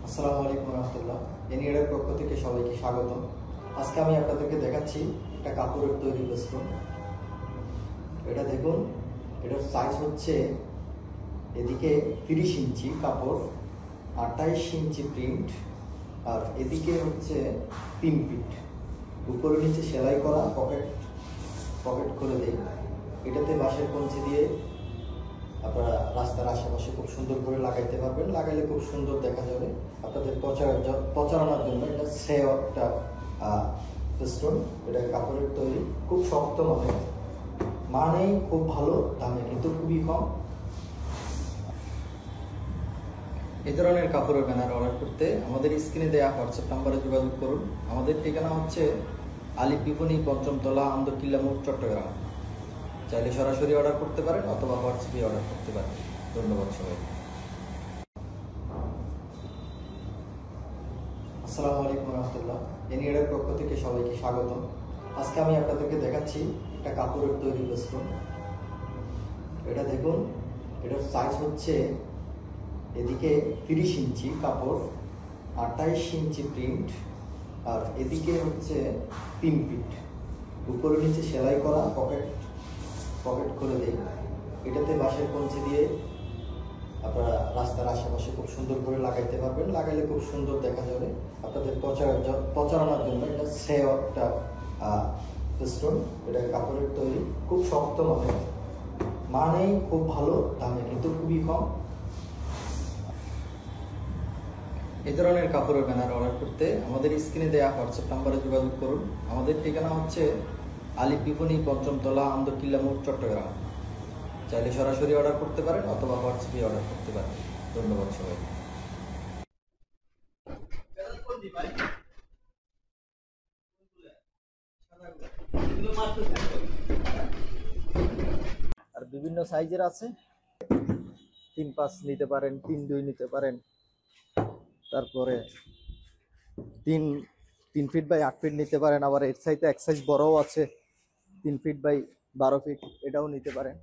আসসালামু আলাইকুম রহমতুল্লাহ। এনিয়ারের পক্ষ থেকে সবাইকে স্বাগতম। আজকে আমি আপনাদেরকে দেখাচ্ছি একটা কাপড়ের তৈরি বস্ত্র। এটা দেখুন, এটার সাইজ হচ্ছে এদিকে 30 ইঞ্চি কাপড়, 28 ইঞ্চি প্রিন্ট, আর এদিকে হচ্ছে 3 ফিট। উপরে নিচে সেলাই করা, পকেট পকেট করে দেয়। এটাতে বাঁশের কঞ্চি দিয়ে আপনারা রাস্তার আশেপাশে খুব সুন্দর করে লাগাইতে পারবেন। লাগাইলে খুব সুন্দর দেখা যাবে। আপনাদের প্রচারণার জন্য এটা শ্রেয় একটা পিস্টন। এটা কাপড়ের তৈরি, খুব শক্ত মানেই খুব ভালো, দামে কিন্তু খুবই কম। এই ধরনের কাপড়ের ব্যানার অর্ডার করতে আমাদের স্ক্রিনে দেওয়া হোয়াটসঅ্যাপ নাম্বারে যোগাযোগ করুন। আমাদের ঠিকানা হচ্ছে আলিফ বিপণী, পঞ্চমতলা, আমদকিল্লা মোড়, চট্টগ্রাম। চাইলে সরাসরি অর্ডার করতে পারেন অথবা হোয়াটসঅ্যাপে অর্ডার করতে পারেন। ধন্যবাদ সবাই। আসসালামু আলাইকুম রহমতুল্লাহ। এনিয়ারের পক্ষ থেকে সবাইকে স্বাগতম। আজকে আমি আপনাদেরকে দেখাচ্ছি একটা কাপড়ের তৈরি বস্ত্র। এটা দেখুন, এটার সাইজ হচ্ছে এদিকে 30 ইঞ্চি কাপড়, 28 ইঞ্চি প্রিন্ট, আর এদিকে হচ্ছে 3 ফিট। উপরে নিচে সেলাই করা, পকেট করে দেয়। এটাতে বাঁশের কঞ্চি দিয়ে আপনারা রাস্তার আশেপাশে খুব সুন্দর করে লাগাইতে পারবেন। লাগাইলে খুব সুন্দর দেখা যাবে। আপনাদের প্রচারণার জন্য এটা শ্রেয় একটা পিস্টন। এটা কাপড়ের তৈরি, খুব শক্ত মানেই খুব ভালো, দামে কিন্তু খুবই কম। এই ধরনের কাপড়ের ব্যানার অর্ডার করতে আমাদের স্ক্রিনে দেওয়া হোয়াটসঅ্যাপ নাম্বারে যোগাযোগ করুন। আমাদের ঠিকানা হচ্ছে আলিফ বিপণী, পঞ্চমতলা, আমদকিল্লা মোড়, চট্টগ্রাম। চাইলে সরাসরি অর্ডার করতে পারেন অথবা হোয়াটসঅ্যাপে অর্ডার করতে পারেন। ধন্যবাদ সবাই। আর বিভিন্ন সাইজের আছে, 3-5 নিতে পারেন, 3-2 নিতে পারেন। তারপরে 3 ফিট বাই 8 ফিট নিতে পারেন। আবার এর সাইজে এক সাইজ বড়ও আছে, 3 ফিট বাই 12 ফিট, এটাও নিতে পারেন।